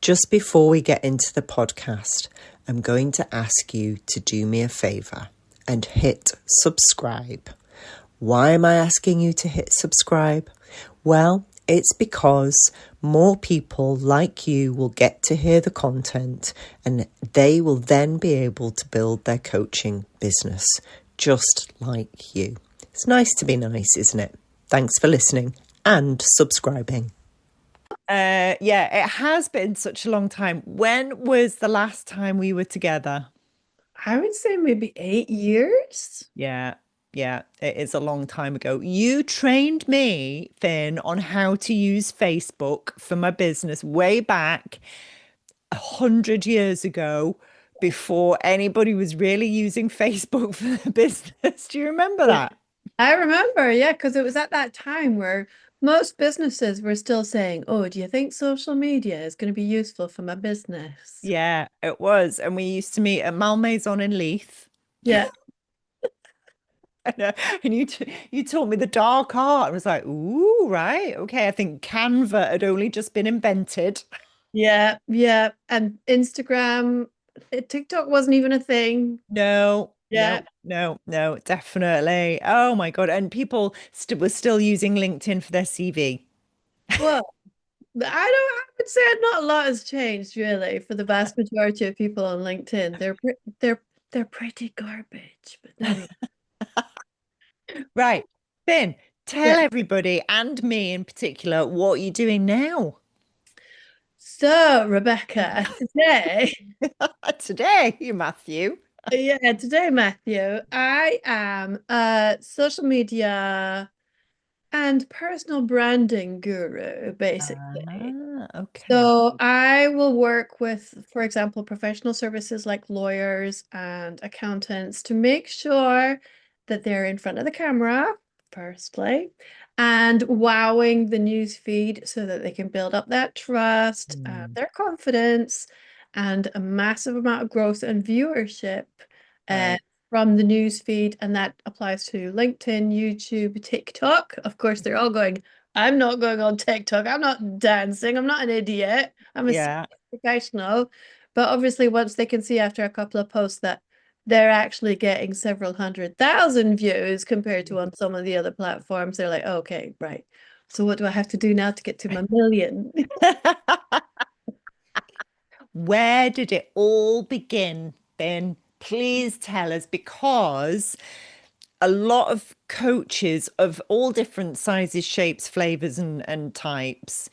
Just before we get into the podcast, I'm going to ask you to do me a favour and hit subscribe. Why am I asking you to hit subscribe? Well, it's because more people like you will get to hear the content and they will then be able to build their coaching business just like you. It's nice to be nice, isn't it? Thanks for listening and subscribing. Yeah, it has been such a long time. When was the last time we were together? I would say maybe 8 years. Yeah, it is a long time ago. You trained me, Finn, on how to use Facebook for my business way back 100 years ago, before anybody was really using Facebook for their business. Do you remember Yeah. that? I remember, yeah, because it was at that time where most businesses were still saying, "Oh, do you think social media is going to be useful for my business?" Yeah, it was. And we used to meet at Malmaison in Leith. Yeah. And you taught me the dark art. I was like, ooh, right. Okay. I think Canva had only just been invented. Yeah, yeah. And Instagram, TikTok wasn't even a thing. No, Yeah. no, definitely. Oh my God. And people st were still using LinkedIn for their CV. Well, I would say not a lot has changed really for the vast majority of people on LinkedIn. They're pretty garbage, but there we Right. Finn, go. tell everybody and me in particular what you're doing now. So, Rebecca, today, Today, you Matthew. yeah, today, Matthew, I am a social media and personal branding guru, basically. Okay. So, I will work with, for example, professional services like lawyers and accountants to make sure that they're in front of the camera, firstly, and wowing the news feed so that they can build up that trust, Mm, their confidence, and a massive amount of growth and viewership uh, right. from the news feed. And that applies to LinkedIn, YouTube, TikTok. Of course, they're all going, I'm not going on TikTok. I'm not dancing. I'm not an idiot. I'm a Yeah. professional. But obviously, once they can see after a couple of posts that they're actually getting several 100,000 views compared to on some of the other platforms, they're like, okay, right. So what do I have to do now to get to my million? Where did it all begin, Ben? Please tell us, because a lot of coaches of all different sizes, shapes, flavors, and types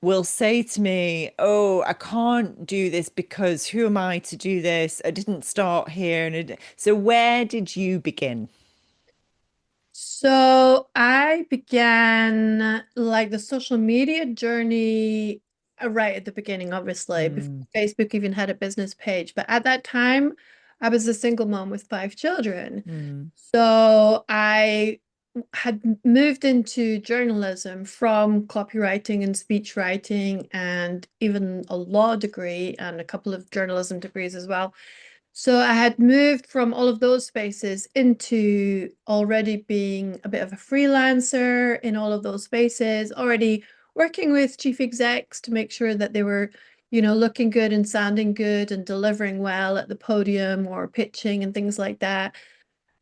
will say to me, "Oh, I can't do this because who am I to do this? I didn't start here." So, where did you begin? So I began like the social media journey right at the beginning, obviously, before Mm, Facebook even had a business page. But at that time, I was a single mom with 5 children. mm, So I had moved into journalism from copywriting and speech writing and even a law degree and a couple of journalism degrees as well. So I had moved from all of those spaces into already being a bit of a freelancer in all of those spaces, already working with chief execs to make sure that they were, looking good and sounding good and delivering well at the podium or pitching and things like that.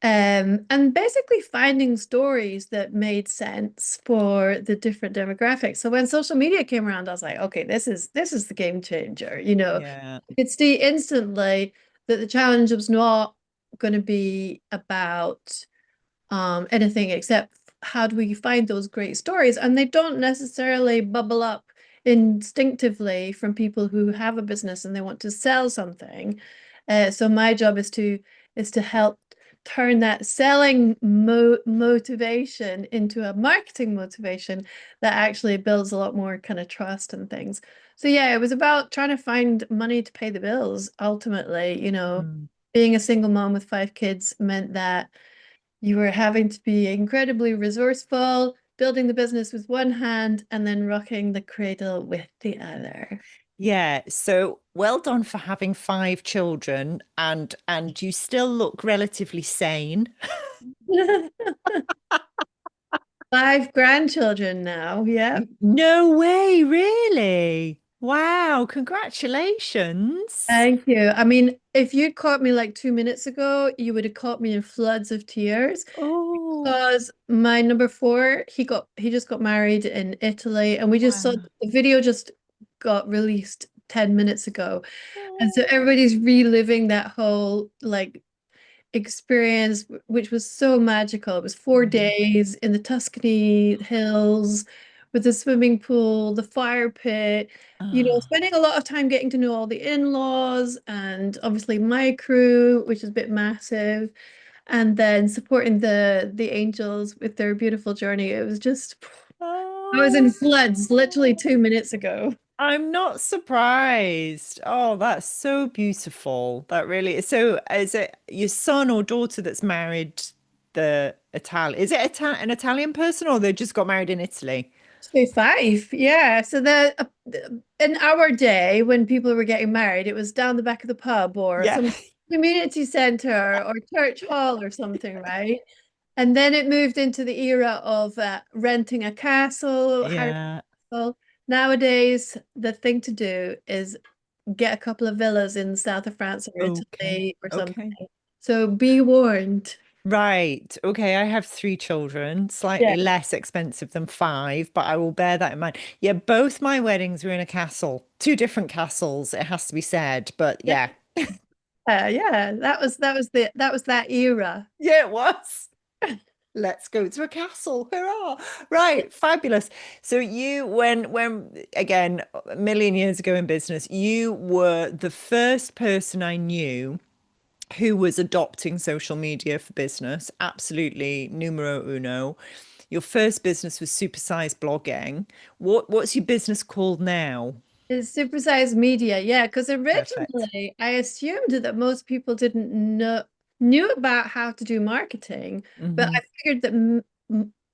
And basically finding stories that made sense for the different demographics. So when social media came around, I was like, okay, this is the game changer. yeah. You could see instantly that the challenge was not going to be about anything except how do we find those great stories, and they don't necessarily bubble up instinctively from people who have a business and they want to sell something. So my job is to help turn that selling motivation into a marketing motivation that actually builds a lot more kind of trust and things. So yeah, it was about trying to find money to pay the bills. Ultimately, Mm. being a single mom with 5 kids meant that you were having to be incredibly resourceful, building the business with one hand and then rocking the cradle with the other. Yeah, so well done for having 5 children, and you still look relatively sane. 5 grandchildren now. Yeah. No way, really? Wow, congratulations. Thank you. I mean, if you'd caught me like 2 minutes ago, you would have caught me in floods of tears Oh, because my number four, he just got married in Italy, and we just saw wow. the video just got released 10 minutes ago. And so Oh, everybody's reliving that whole like experience, which was so magical. It was four yeah. days in the Tuscany hills with the swimming pool, the fire pit, Ah, spending a lot of time getting to know all the in-laws and obviously my crew, which is a bit massive, and then supporting the angels with their beautiful journey. It was just, I was in floods literally oh. 2 minutes ago. I'm not surprised. Oh, that's so beautiful. That really is. So, is it your son or daughter that's married the Italian? Is it an Italian person or they just got married in Italy? 25, yeah. So in our day when people were getting married, it was down the back of the pub or Yeah. some community center or church hall or something, right? And then it moved into the era of renting a castle, hiring Yeah. a castle. Nowadays, the thing to do is get a couple of villas in the south of France or Okay. Italy or something. Okay. So be warned. Right. Okay. I have three children, Yeah, slightly less expensive than five, but I will bear that in mind. Yeah, both my weddings were in a castle, two different castles, it has to be said. But yeah, yeah. yeah. That was that era. Yeah, it was. Let's go to a castle. Hurrah. Right, fabulous. So you when again a million years ago in business, you were the first person I knew who was adopting social media for business. Absolutely numero uno. Your first business was Supersize blogging. What's your business called now? It's supersized media, yeah, because Perfect. originally I assumed that most people didn't knew about how to do marketing, but Hmm. I figured that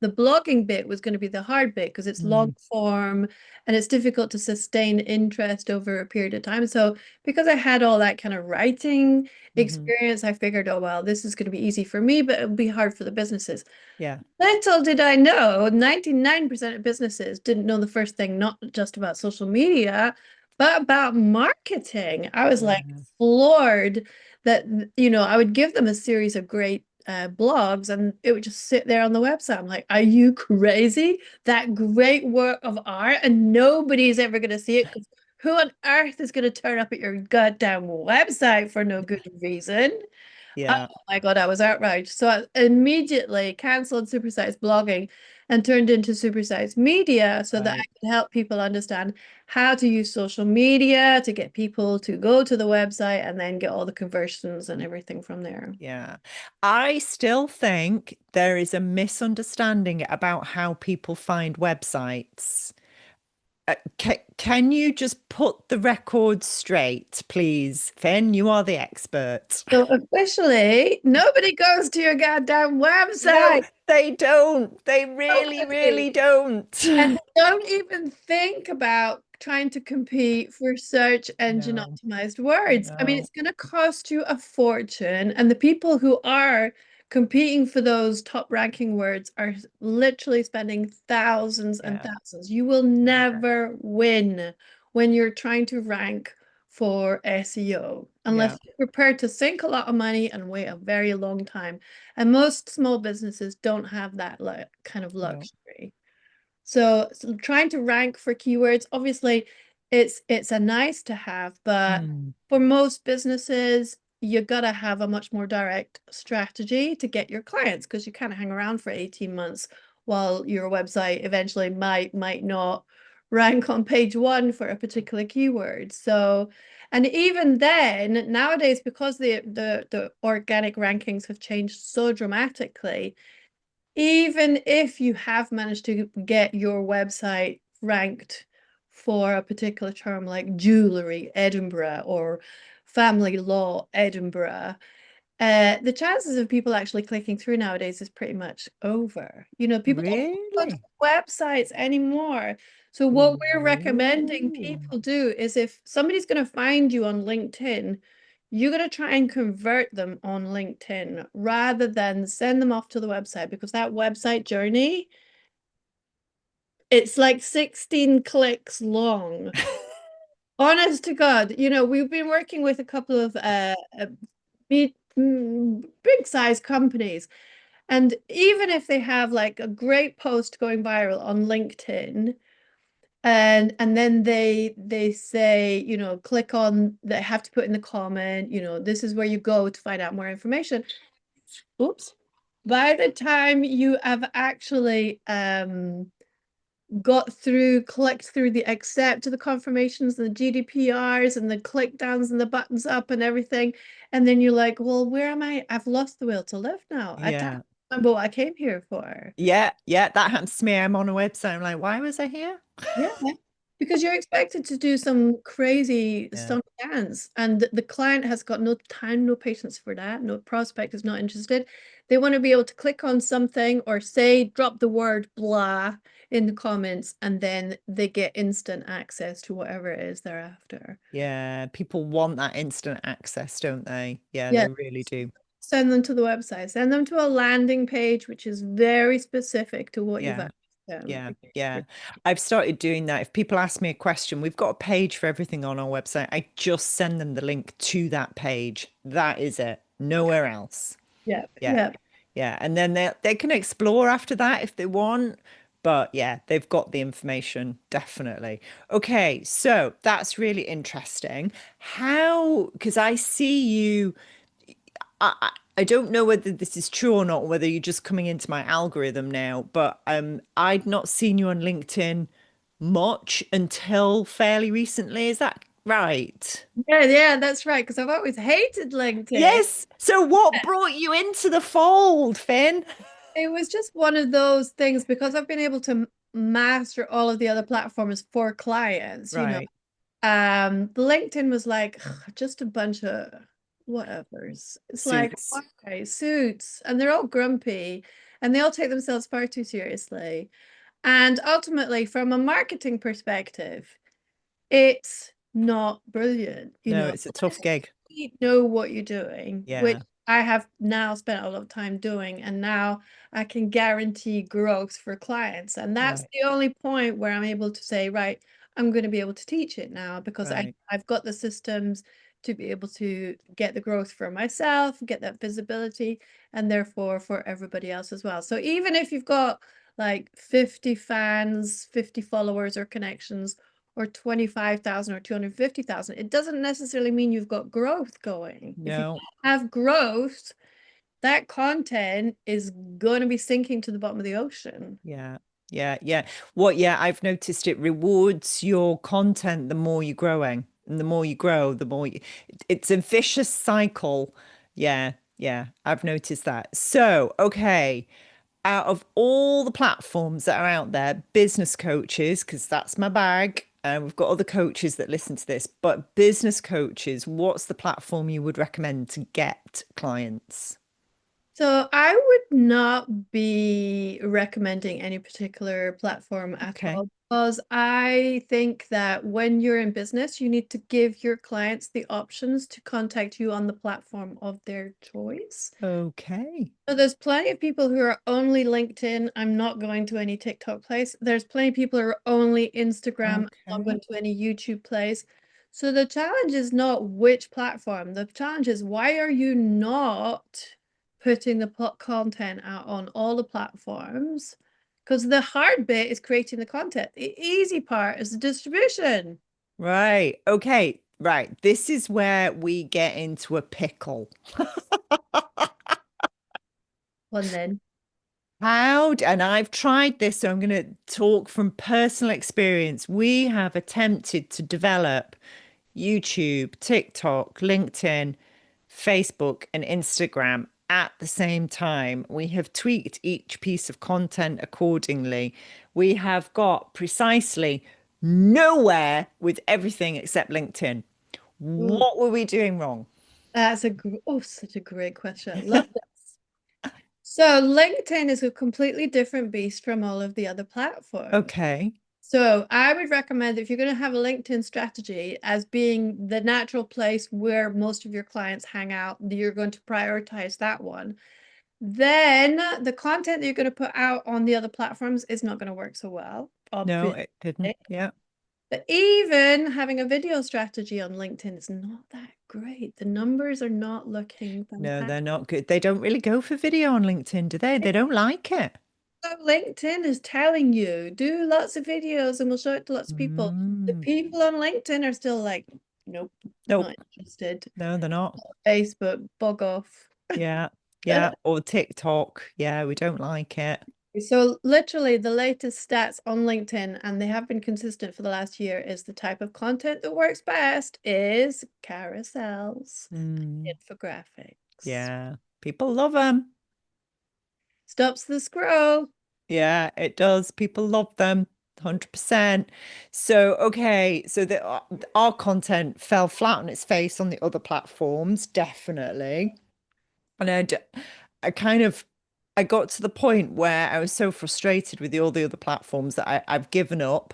the blogging bit was going to be the hard bit because it's long Mm, form and it's difficult to sustain interest over a period of time. So because I had all that kind of writing hmm. experience, I figured, oh well, this is going to be easy for me, but it'll be hard for the businesses. Yeah. Little did I know, 99% of businesses didn't know the first thing, not just about social media, but about marketing. I was like Yeah. floored that, I would give them a series of great blogs and it would just sit there on the website. I'm like, are you crazy? That great work of art and nobody's ever going to see it because who on earth is going to turn up at your goddamn website for no good reason? Oh Yeah. my God, I was outraged. So I immediately canceled Supersize blogging and turned into Supersize media so that I Right. could help people understand how to use social media to get people to go to the website and then get all the conversions and everything from there. Yeah. I still think there is a misunderstanding about how people find websites. Can you just put the record straight, please? Finn, you are the expert. So officially, nobody goes to your goddamn No, website. they don't. They really, Nobody. really don't. And don't even think about trying to compete for search engine No, optimized words. I mean, no. it's going to cost you a fortune. And the people who are competing for those top ranking words are literally spending thousands and Yeah, thousands. You will yeah, never win when you're trying to rank for SEO yeah, unless you're prepared to sink a lot of money and wait a very long time. And most small businesses don't have that kind of no. luxury. So trying to rank for keywords, obviously it's a nice to have, but Hmm. for most businesses, you gotta have a much more direct strategy to get your clients because you can't hang around for 18 months while your website eventually might not rank on page one for a particular keyword. So, and even then, nowadays, because the organic rankings have changed so dramatically, even if you have managed to get your website ranked for a particular term like jewelry Edinburgh or family law Edinburgh, the chances of people actually clicking through nowadays is pretty much over. People don't go to Really? websites anymore. So what we're recommending Ooh. people do is if somebody's going to find you on LinkedIn, you're going to try and convert them on LinkedIn rather than send them off to the website because that website journey, it's like 16 clicks long. Honest to God, we've been working with a couple of big size companies. And even if they have like a great post going viral on LinkedIn, and then they say, click on, they have to put in the comment, this is where you go to find out more information. Oops. By the time you have actually clicked through the accept to the confirmations and the GDPRs and the click downs and the buttons up and everything. And then you're like, well, where am I? I've lost the will to live now. I can't Yeah. remember what I came here for. Yeah, yeah, that happens to me. I'm on a website. I'm like, why was I here? Yeah. Because you're expected to do some crazy Yeah. song dance, and the client has got no time, no patience for that. No prospect is not interested. They want to be able to click on something or say, drop the word blah in the comments, and then they get instant access to whatever it is they're after. Yeah, people want that instant access, don't they? Yeah, Yeah. they really do. Send them to the website, send them to a landing page, which is very specific to what you've Yeah. asked them. Yeah, yeah. I've started doing that. If people ask me a question, we've got a page for everything on our website. I just send them the link to that page. That is it. Nowhere else. Yeah, Yeah. yeah. Yeah. And then they can explore after that if they want. But yeah, they've got the information, definitely. Okay, so that's really interesting. How, because I see you. I don't know whether this is true or not, whether you're just coming into my algorithm now, but I'd not seen you on LinkedIn much until fairly recently. Is that right? Yeah, yeah, that's right. Because I've always hated LinkedIn. Yes. So what brought you into the fold, Finn? It was just one of those things because I've been able to master all of the other platforms for clients. Right. LinkedIn was like just a bunch of whatevers. It's like, Suits. okay, suits, and they're all grumpy and they all take themselves far too seriously. And ultimately, from a marketing perspective, it's not brilliant, No, it's a tough gig. you know what you're doing, which Yeah. I have now spent a lot of time doing, and now I can guarantee growth for clients. And that's Right. the only point where I'm able to say, right, I'm going to be able to teach it now because Right. I've got the systems to be able to get the growth for myself, get that visibility, and therefore for everybody else as well. So even if you've got like 50 fans, 50 followers or connections, or 25,000 or 250,000. It doesn't necessarily mean you've got growth going. If you No. have growth, that content is going to be sinking to the bottom of the ocean. Yeah. Yeah. Yeah. Yeah, I've noticed it rewards your content the more you're growing. And the more you grow, the more it's a vicious cycle. Yeah. Yeah. I've noticed that. So, okay. Out of all the platforms that are out there, business coaches, because that's my bag. And we've got other coaches that listen to this, but business coaches, what's the platform you would recommend to get clients? So I would not be recommending any particular platform at Okay. all because I think that when you're in business, you need to give your clients the options to contact you on the platform of their choice. Okay. So there's plenty of people who are only LinkedIn. I'm not going to any TikTok place. There's plenty of people who are only Instagram. I'm not Okay. going to any YouTube place. So the challenge is not which platform. The challenge is why are you not putting the content out on all the platforms? Because the hard bit is creating the content. The easy part is the distribution. Right. Okay. Right. This is where we get into a pickle. Well, then. And I've tried this, so I'm going to talk from personal experience. We have attempted to develop YouTube, TikTok, LinkedIn, Facebook, and Instagram at the same time. We have tweaked each piece of content accordingly. We have got precisely nowhere with everything except LinkedIn. Ooh, What were we doing wrong? that's such a great question. Love this. So LinkedIn is a completely different beast from all of the other platforms. Okay. So I would recommend if you're going to have a LinkedIn strategy as being the natural place where most of your clients hang out, you're going to prioritize that one. Then the content that you're going to put out on the other platforms is not going to work so well, No, obviously. it didn't. Yeah. But even having a video strategy on LinkedIn is not that great. The numbers are not looking No, fantastic. they're not good. They don't really go for video on LinkedIn, do they? They don't like it. So LinkedIn is telling you, do lots of videos and we'll show it to lots of people. The Mm. people on LinkedIn are still like, nope, not Nope. interested. No, they're not. Facebook, bug off. Yeah. Yeah. Or TikTok. Yeah, we don't like it. So literally the latest stats on LinkedIn, and they have been consistent for the last year, is the type of content that works best is carousels, Mm. infographics. Yeah. People love them. Stops the scroll. Yeah, it does. People love them. 100%. So, okay, so our content fell flat on its face on the other platforms, definitely. And I kind of I got to the point where I was so frustrated with all the other platforms that I've given up.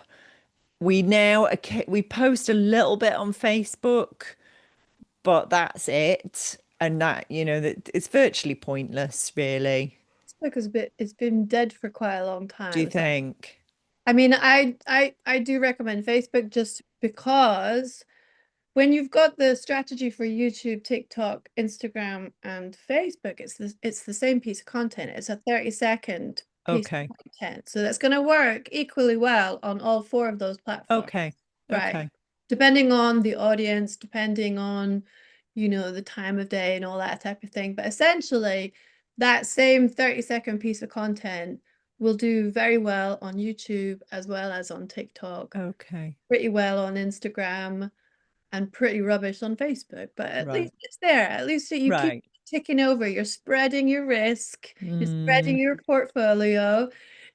We now we post a little bit on Facebook, but that's it. And that, that it's virtually pointless, really. Facebook has been it's been dead for quite a long Do you time. So think? I mean, I do recommend Facebook just because when you've got the strategy for YouTube, TikTok, Instagram, and Facebook, it's the same piece of content. It's a 30-second piece Okay. of content. So that's going to work equally well on all four of those platforms. Okay. Right. Okay. Depending on the audience, depending on, the time of day and all that type of thing. But essentially, that same 30-second piece of content will do very well on YouTube as well as on TikTok, Okay. pretty well on Instagram, and pretty rubbish on Facebook. But at Right. least it's there. At least you keep Right. ticking over. You're spreading your risk, you're Mm, spreading your portfolio.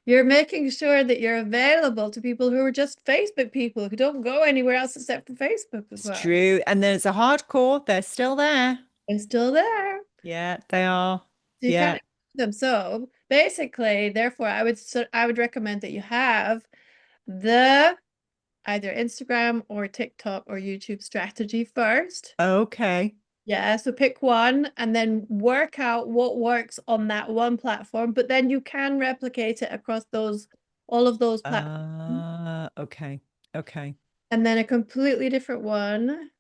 You're making sure that you're available to people who are just Facebook people who don't go anywhere else except for Facebook as it's well. true. And there's a hardcore, they're still there. They're still there. Yeah, they are. So you can't Yeah. ignore them. So basically, therefore, I would recommend that you have the either Instagram or TikTok or YouTube strategy first. Okay. Yeah, so pick one and then work out what works on that one platform, but then you can replicate it across all of those platforms. Okay. Okay. And then a completely different one,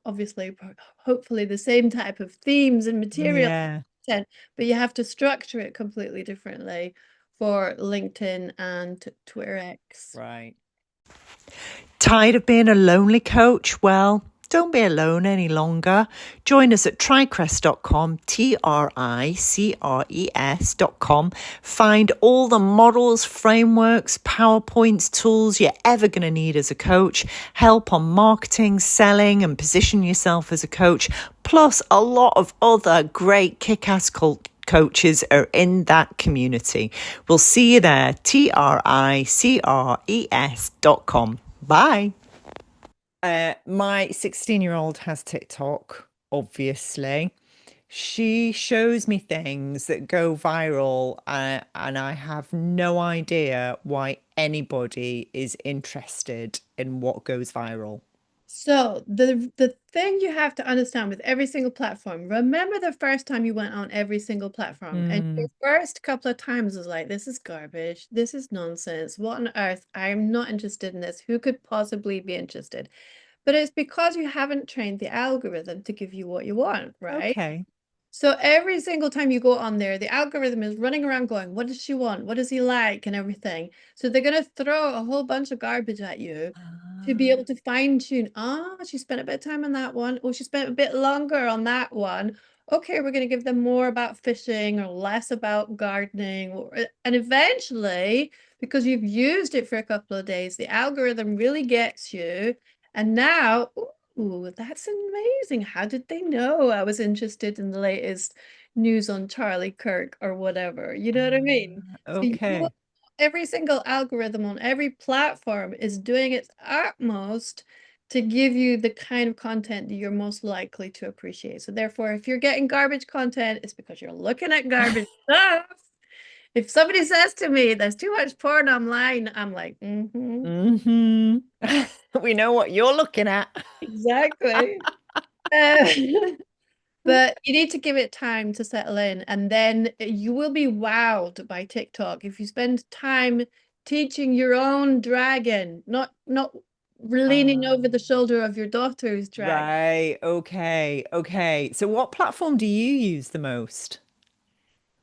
obviously, hopefully the same type of themes and material Yeah. content, but you have to structure it completely differently for LinkedIn and Twitter X. Right. Tired of being a lonely coach? Well, don't be alone any longer. Join us at tricrest.com, tricres.com. Find all the models, frameworks, PowerPoints, tools you're ever going to need as a coach, help on marketing, selling, and position yourself as a coach, plus a lot of other great kick-ass coaches are in that community. We'll see you there, tricres.com. Bye. My 16-year-old has TikTok, obviously. She shows me things that go viral, and I have no idea why anybody is interested in what goes viral. So the thing you have to understand with every single platform, remember the first time you went on every single platform, and your Mm, first couple of times was like, this is garbage, this is nonsense, what on earth? I'm not interested in this. Who could possibly be interested? But it's because you haven't trained the algorithm to give you what you want, right? okay. So every single time you go on there, the algorithm is running around going, what does she want? What does he like? And everything. So they're going to throw a whole bunch of garbage at you to be able to fine tune. Ah, she spent a bit of time on that one. Oh, she spent a bit longer on that one. Okay, we're going to give them more about fishing or less about gardening. And eventually, because you've used it for a couple of days, the algorithm really gets you. And now, ooh, that's amazing. How did they know I was interested in the latest news on Charlie Kirk or whatever? You know what I mean? So Okay. every single algorithm on every platform is doing its utmost to give you the kind of content that you're most likely to appreciate. So therefore, if you're getting garbage content, it's because you're looking at garbage stuff. If somebody says to me, there's too much porn online, I'm like, mm-hmm, Hmm. We know what you're looking at. exactly. Uh, but you need to give it time to settle in, and then you will be wowed by TikTok if you spend time teaching your own dragon, not leaning over the shoulder of your daughter who's drag. Right. Okay. Okay. So what platform do you use the most?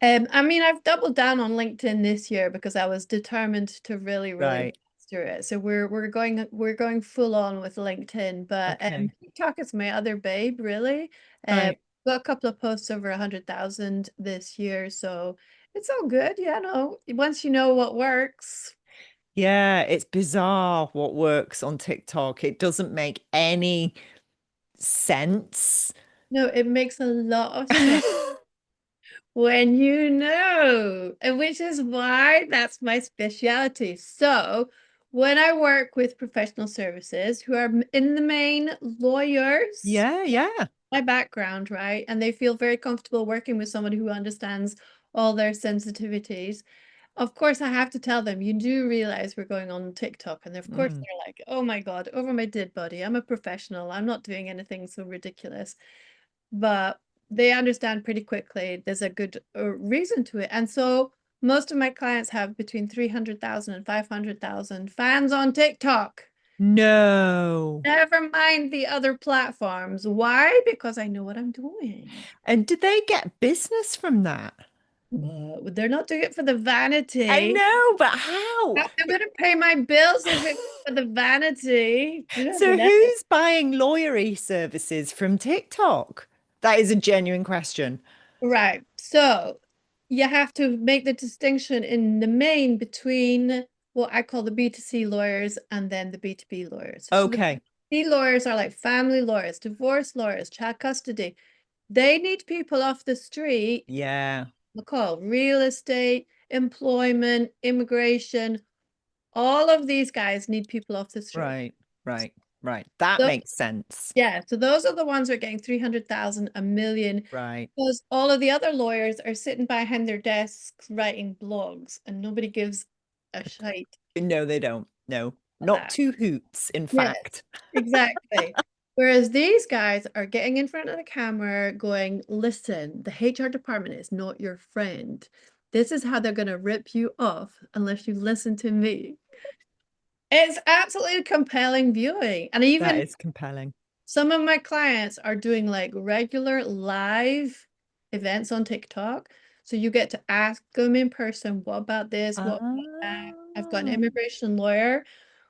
I mean, I've doubled down on LinkedIn this year because I was determined to really Right. master it. So we're going full on with LinkedIn, but Okay. TikTok is my other babe, really. Um, Right. got a couple of posts over 100,000 this year, so it's all good. Yeah, no, once you know what works. Yeah, it's bizarre what works on TikTok. It doesn't make any sense. No, it makes a lot of sense when you know, and which is why that's my specialty. So, when I work with professional services who are in the main lawyers, Yeah, yeah. my background, right? And they feel very comfortable working with somebody who understands all their sensitivities. Of course, I have to tell them, you do realize we're going on TikTok. And of course, Mm. they're like, oh my God, over my dead body. I'm a professional. I'm not doing anything so ridiculous. But they understand pretty quickly there's a good reason to it. And so most of my clients have between 300,000 and 500,000 fans on TikTok. No. Never mind the other platforms. Why? Because I know what I'm doing. And did they get business from that? They're not doing it for the I vanity. know, but how? They're going to pay my bills if it's for the vanity. So who's buying lawyery services from TikTok? That is a genuine question. Right. So you have to make the distinction in the main between what I call the B2C lawyers and then the B2B lawyers. So the Okay. B2B lawyers are like family lawyers, divorce lawyers, child custody. They need people off the street, Yeah. call real estate, employment, immigration. All of these guys need people off the street. Right. Right. Right. That So, makes sense. yeah, so those are the ones who are getting 300,000, a million, Right. because all of the other lawyers are sitting behind their desks writing blogs and nobody gives a shite No, they don't. No, about not that. two hoots, in Yes, fact. exactly. Whereas these guys are getting in front of the camera going, listen, the HR department is not your friend. This is how they're going to rip you off unless you listen to me. It's absolutely compelling viewing. And That even is compelling. some of my clients are doing like regular live events on TikTok. So you get to ask them in person, what about this? What about that? I've got an Ah, immigration lawyer.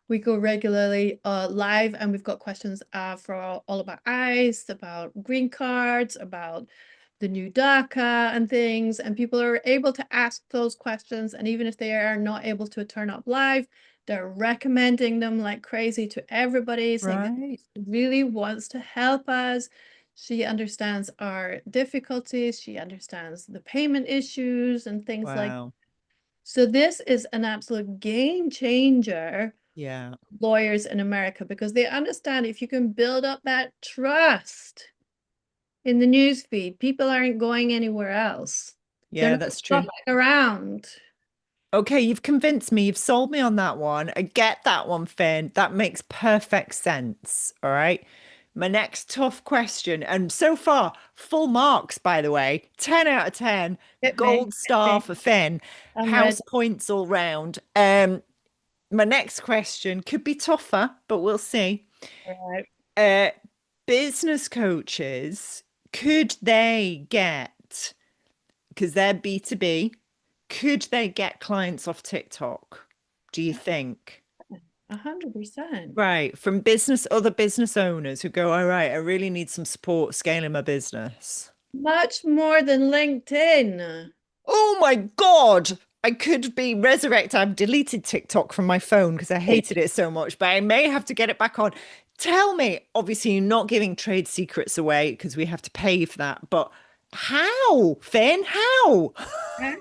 We go regularly live and we've got questions for all about ICE, about green cards, about the new DACA and things. And people are able to ask those questions. And even if they are not able to turn up live, they're recommending them like crazy to everybody, saying this right. really wants to help us. She understands our difficulties. She understands the payment issues and things like. Wow. So this is an absolute game changer, Yeah. lawyers in America, because they understand if you can build up that trust in the news feed, people aren't going anywhere else. They're Yeah, not that's true. shopping around. Okay, you've convinced me. You've sold me on that one. I get that one, Finn. That makes perfect sense. All right. My next tough question, and so far, full marks, by the way, 10 out of 10, Hit me, gold hit star me. for Finn, I'm house ready. points all round. My next question could be tougher, but we'll see. All right. Uh, Business coaches, could they get, because they're B2B, could they get clients off TikTok? Do you think? 100%. Right, from other business owners who go, all right, I really need some support scaling my business. Much more than LinkedIn. Oh my God. I could be resurrected. I've deleted TikTok from my phone because I hated it so much, but I may have to get it back on. Tell me, obviously, you're not giving trade secrets away because we have to pay you for that, but how, Finn? How? Right.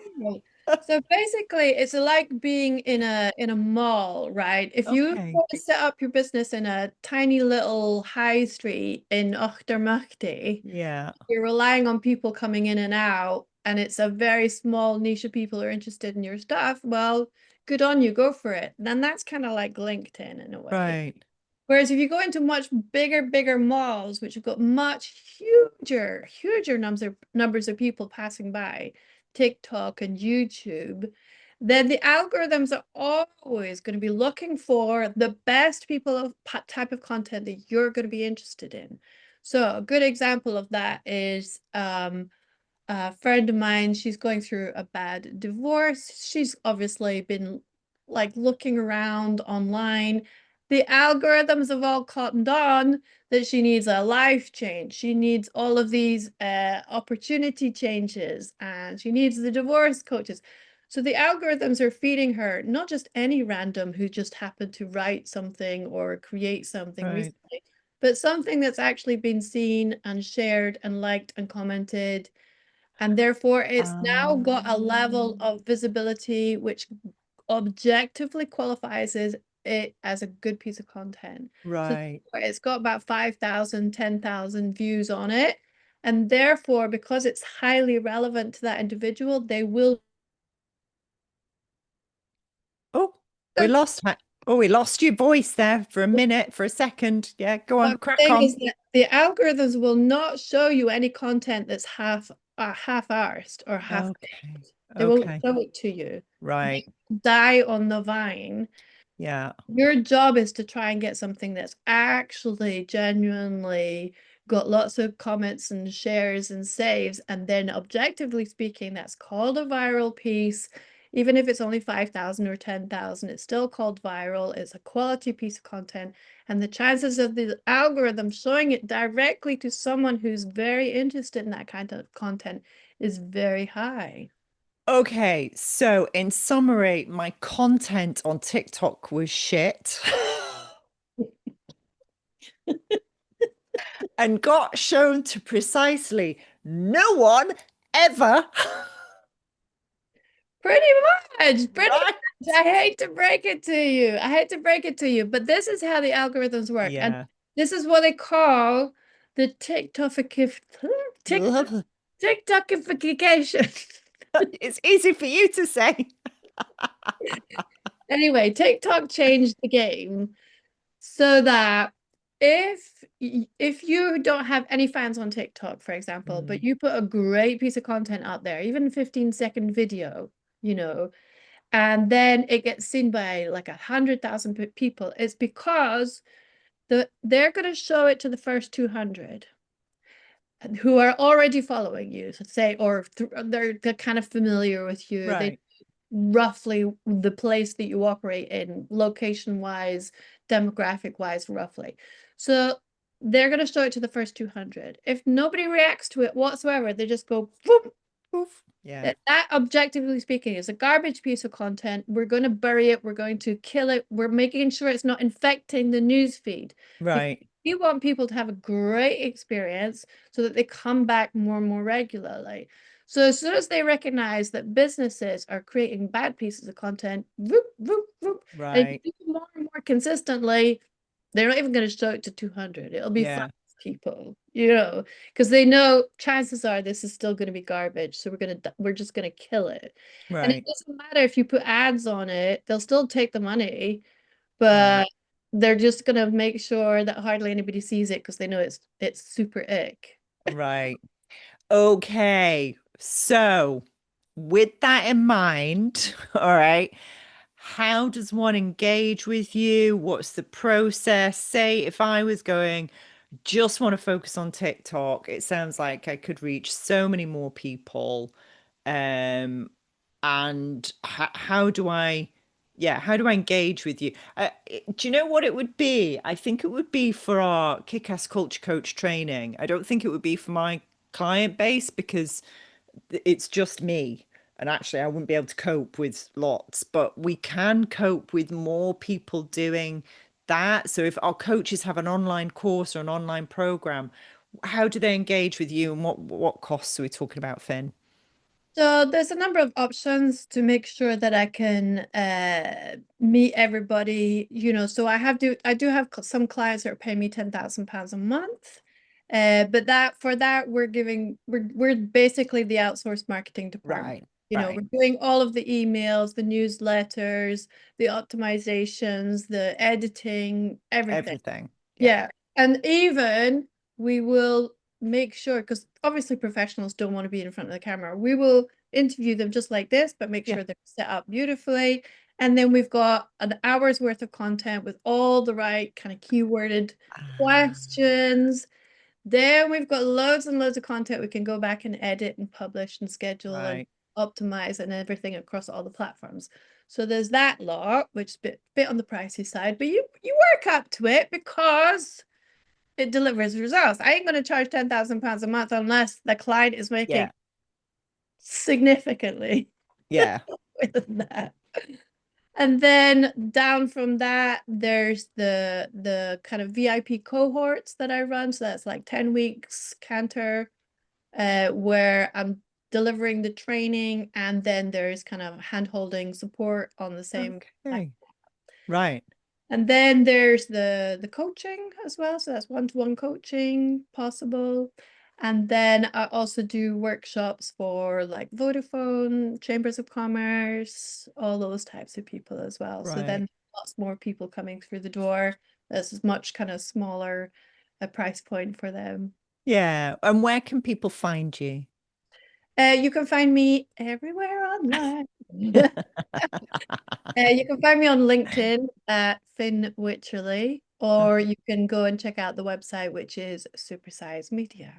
So basically, it's like being in a mall, right? If you Okay. want to set up your business in a tiny little high street in Achtermachty, Yeah. you're relying on people coming in and out, and it's a very small niche of people who are interested in your stuff. Well, good on you, go for it. Then that's kind of like LinkedIn in a way. Right. Whereas if you go into much bigger malls, which have got much huger numbers of people passing by, TikTok and YouTube, then the algorithms are always going to be looking for the best people of type of content that you're going to be interested in. So a good example of that is a friend of mine, she's going through a bad divorce. She's obviously been like looking around online. The algorithms have all cottoned on that she needs a life change. She needs all of these opportunity changes, and she needs the divorce coaches. So the algorithms are feeding her not just any random who just happened to write something or create something Right. recently, but something that's actually been seen and shared and liked and commented, and therefore it's now got a level of visibility which objectively qualifies it as a good piece of content. So Right. it's got about 5,000, 10,000 views on it. And therefore, because it's highly relevant to that individual, they will. Oh, we lost your voice there for a minute, for a second. Yeah, go What on, I'm crack saying on. is that the algorithms will not show you any content that's half-arsed or half. Okay. They will Okay. show it to you. Right. Die on the vine. Yeah. Your job is to try and get something that's actually genuinely got lots of comments and shares and saves, and then objectively speaking, that's called a viral piece. Even if it's only 5,000 or 10,000, it's still called viral. It's a quality piece of content, and the chances of the algorithm showing it directly to someone who's very interested in that kind of content is very high. Okay, so in summary, my content on TikTok was shit and got shown to precisely no one ever. Pretty pretty Right. much. I hate to break it to you. I hate to break it to you, but this is how the algorithms work. And Yeah. this is what they call the TikTok TikTokification. It's easy for you to say. Anyway, TikTok changed the game so that if you don't have any fans on TikTok, for example, but Mm, you put a great piece of content out there, even 15-second video, you know, and then it gets seen by like 100,000 people, it's because they're going to show it to the first 200 who are already following you, so say, or they're kind of familiar with you. They right. roughly the place that you operate in, location wise, demographic wise, roughly. So they're going to show it to the first 200. If nobody reacts to it whatsoever, they just go boom. Oof. Yeah. That, objectively speaking, is a garbage piece of content. We're going to bury it. We're going to kill it. We're making sure it's not infecting the news feed. Because Right. you want people to have a great experience so that they come back more and more regularly. So as soon as they recognize that businesses are creating bad pieces of content, whoop, whoop, whoop, and Right. you do more and more consistently, they're not even going to show it to 200. It'll be five Yeah. people, because they know chances are this is still going to be garbage. So we're just going to kill it. And it Right. doesn't matter if you put ads on it, they'll still take the money, Right. but they're just going to make sure that hardly anybody sees it because they know it's super ick. Right. Okay. So, with that in mind, all right, how does one engage with you? What's the process? Say if I was going, just want to focus on TikTok, it sounds like I could reach so many more people. Um, and how do I, yeah, how do I engage with you? Do you know what it would be? I think it would be for our Kick-Ass Culture Coach training. I don't think it would be for my client base because it's just me. And actually, I wouldn't be able to cope with lots, but we can cope with more people doing that. So if our coaches have an online course or an online program, how do they engage with you and what costs are we talking about, Finn? So there's a number of options to make sure that I can meet everybody, So I do have some clients that are paying me £10,000 a month. But for that we're basically the outsourced marketing department. Right, We're right. doing all of the emails, the newsletters, the optimizations, the editing, everything. Everything. Yeah. Yeah. And even we will make sure, because obviously professionals don't want to be in front of the camera. We will interview them just like this, but make Yeah. sure they're set up beautifully. And then we've got an hour's worth of content with all the right kind of keyworded Ah, questions. Then we've got loads and loads of content we can go back and edit and publish and schedule and right. optimize and everything across all the platforms. So there's that lot, which is a bit on the pricey side, but you work up to it because it delivers results. I ain't going to charge £10,000 a month unless the client is making Yeah. significantly Yeah. with that. And then down from that, there's the kind of VIP cohorts that I run. So that's like 10 weeks canter, where I'm delivering the training, and then there's kind of hand-holding support on the same. Okay. Right. And then there's the coaching as well. So that's one-to-one coaching possible. And then I also do workshops for like Vodafone, Chambers of Commerce, all those types of people as well. So Right. then lots more people coming through the door. This is much kind of smaller a price point for them. Yeah. And where can people find you? You can find me everywhere online. You can find me on LinkedIn at Finn Wycherley, or you can go and check out the website, which is Supersize Media.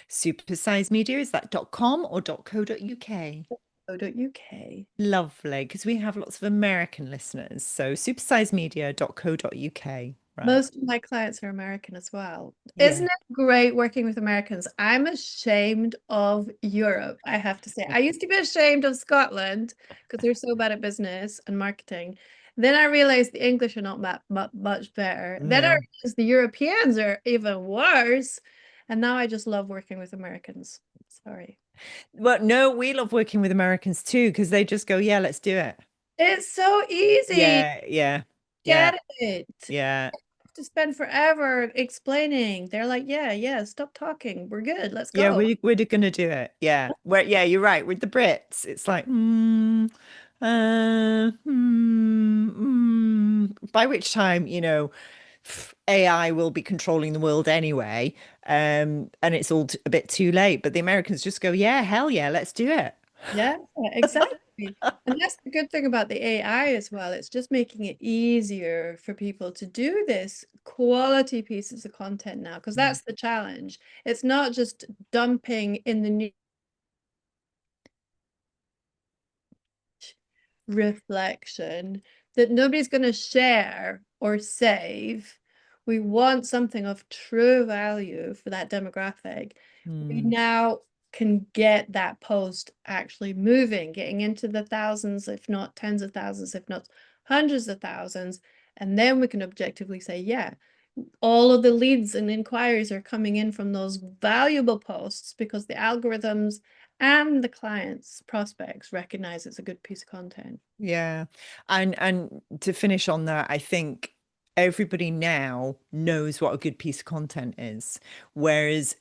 Supersize Media, is that .com or .co.uk? .co.uk. Lovely, because we have lots of American listeners. So supersizemedia.co.uk. Right. Most of my clients are American as well. Isn't Yeah. it great working with Americans? I'm ashamed of Europe, I have to say. I used to be ashamed of Scotland because they're so bad at business and marketing. Then I realized the English are not much better. Then I No. realized the Europeans are even worse. And now I just love working with Americans. Sorry. Well, no, we love working with Americans too, because they just go, yeah, let's do it. It's so easy. Yeah, yeah, yeah, Get it. yeah. To spend forever explaining. They're like, yeah, yeah, stop talking. We're good. Let's Yeah, go. we're gonna do it. Yeah. Yeah, you're right. With the Brits, it's like, by which time, AI will be controlling the world anyway. And it's all a bit too late. But the Americans just go, yeah, hell yeah, let's do it. Yeah, exactly. And that's the good thing about the AI as well. It's just making it easier for people to do this quality pieces of content now, because Mm. that's the challenge. It's not just dumping in the new reflection that nobody's going to share or save. We want something of true value for that demographic. We Mm. now can get that post actually moving, getting into the thousands, if not tens of thousands, if not hundreds of thousands. And then we can objectively say, yeah, all of the leads and inquiries are coming in from those valuable posts because the algorithms and the clients, prospects recognize it's a good piece of content. Yeah. And to finish on that, I think everybody now knows what a good piece of content is. Whereas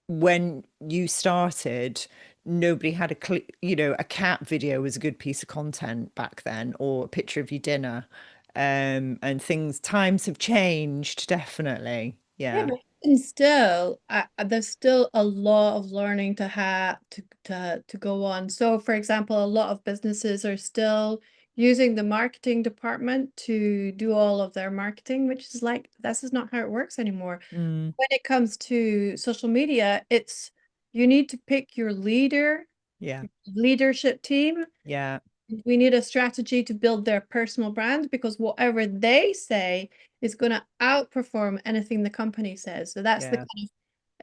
when you started, nobody had a cat video was a good piece of content back then, or a picture of your dinner. And times have changed, definitely. Yeah, Yeah. but and still, there's still a lot of learning to have to go on. So, for example, a lot of businesses are still using the marketing department to do all of their marketing, which is like, this is not how it works anymore. Mm, When it comes to social media, it's you need to pick your yeah. leadership team. Yeah. We need a strategy to build their personal brand because whatever they say is going to outperform anything the company says. So that's the Yeah. kind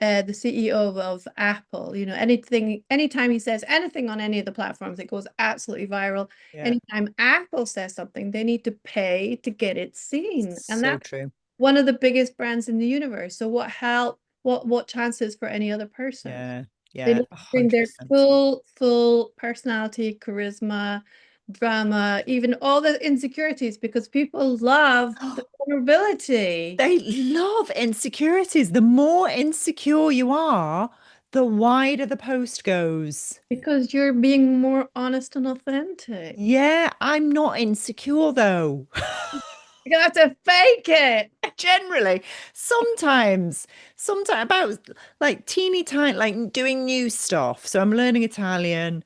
of the CEO of Apple. Anytime he says anything on any of the platforms, it goes absolutely viral. Yeah. Anytime Apple says something, they need to pay to get it seen, and So that's true. one of the biggest brands in the universe. So what chances for any other person? Yeah. They Yeah. need to bring their 100%. full personality, charisma, drama, even all the insecurities, because people love the vulnerability They love insecurities. The more insecure you are, the wider the post goes. because you're being more honest and authentic. Yeah, I'm not insecure though. You're gonna have to fake it. Generally, sometimes about like teeny tiny, like doing new stuff. So I'm learning Italian.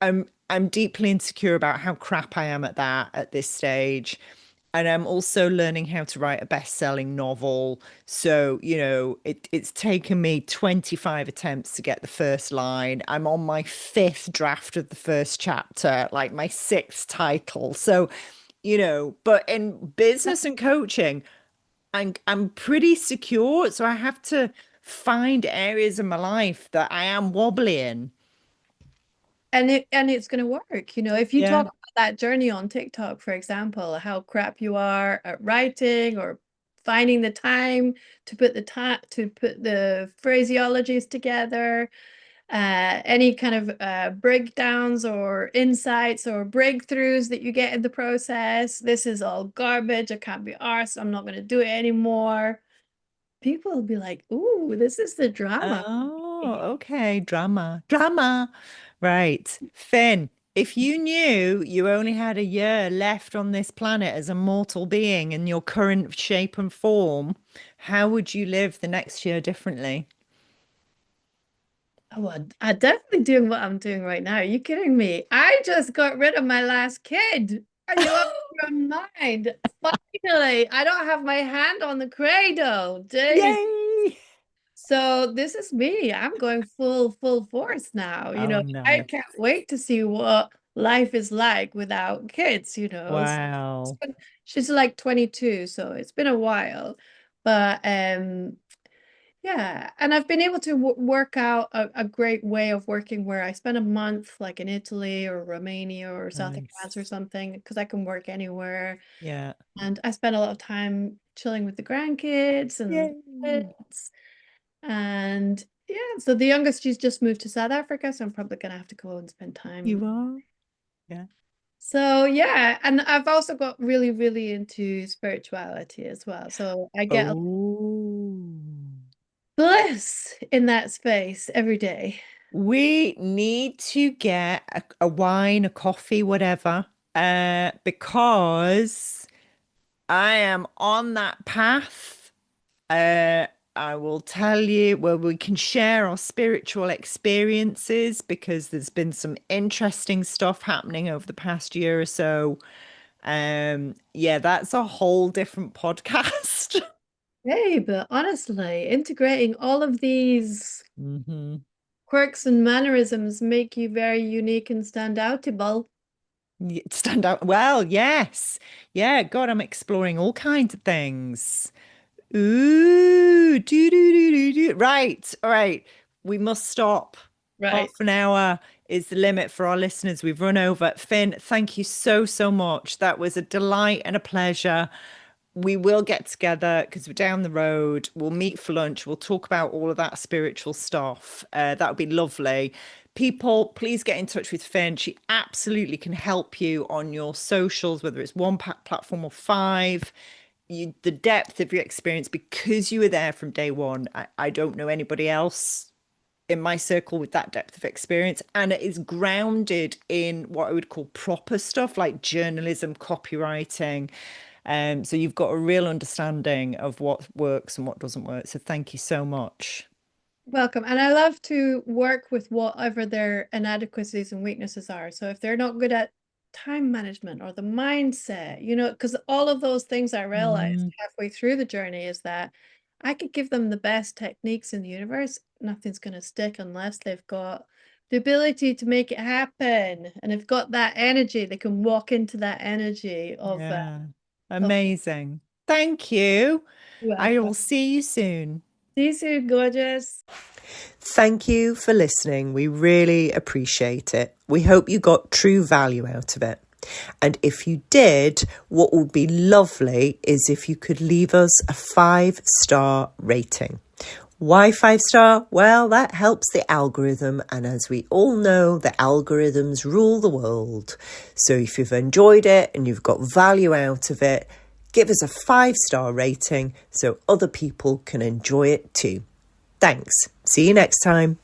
I'm deeply insecure about how crap I am at that at this stage. And I'm also learning how to write a best-selling novel. So, it's taken me 25 attempts to get the first line. I'm on my fifth draft of the first chapter, like my sixth title. So, but in business and coaching, I'm pretty secure. So I have to find areas of my life that I am wobbly in. And it's going to work. If you talk Yeah. about that journey on TikTok, for example, how crap you are at writing or finding the time to put the phraseologies together, any kind of breakdowns or insights or breakthroughs that you get in the process. This is all garbage. I can't be arsed. I'm not going to do it anymore. People will be like, "Ooh, this is the drama." Oh, okay. Drama. Drama. Right. Finn, if you knew you only had a year left on this planet as a mortal being in your current shape and form, how would you live the next year differently? Oh, I'm definitely doing what I'm doing right now. Are you kidding me? I just got rid of my last kid. Are you out of your mind? Finally, I don't have my hand on the cradle. Jeez. Yay! So this is me. I'm going full force now. Oh, I nice. can't wait to see what life is like without kids. Wow. She's like 22, so it's been a while. But yeah, and I've been able to w work out a great way of working where I spend a month like in Italy or Romania or south of France or Nice. something because I can work anywhere. Yeah. And I spend a lot of time chilling with the grandkids and Yay. kids. And yeah, so the youngest, she's just moved to South Africa, so I'm probably gonna have to go and spend time. You are? Yeah. So yeah, and I've also got really into spirituality as well. So I get a Oh. bliss in that space every day. We need to get a wine, a coffee, whatever, because I am on that path. Uh, I will tell you where we can share our spiritual experiences because there's been some interesting stuff happening over the past year or so. Yeah, that's a whole different podcast. Hey, but honestly, integrating all of these hmm quirks and mannerisms make you very unique and stand outable. Stand out. Well, yes. Yeah, God, I'm exploring all kinds of things. Ooh, do. Right. All right. We must stop. Right. Half an hour is the limit for our listeners. We've run over. Finn, thank you so much. That was a delight and a pleasure. We will get together because we're down the road. We'll meet for lunch. We'll talk about all of that spiritual stuff. That would be lovely. People, please get in touch with Finn. She absolutely can help you on your socials, whether it's one platform or five. The depth of your experience, because you were there from day one. I don't know anybody else in my circle with that depth of experience. And it is grounded in what I would call proper stuff like journalism, copywriting. So you've got a real understanding of what works and what doesn't work. So thank you so much. Welcome. And I love to work with whatever their inadequacies and weaknesses are. So if they're not good at time management or the mindset, because all of those things I realized Mm, halfway through the journey is that I could give them the best techniques in the universe. Nothing's going to stick unless they've got the ability to make it happen. And they've got that energy, they can walk into that energy yeah. of Amazing. Thank you. I welcome. will see you soon. See you soon, gorgeous. Thank you for listening. We really appreciate it. We hope you got true value out of it. And if you did, what would be lovely is if you could leave us a 5-star rating. Why 5-star? Well, that helps the algorithm. And as we all know, the algorithms rule the world. So if you've enjoyed it and you've got value out of it, give us a 5-star rating so other people can enjoy it too. Thanks. See you next time.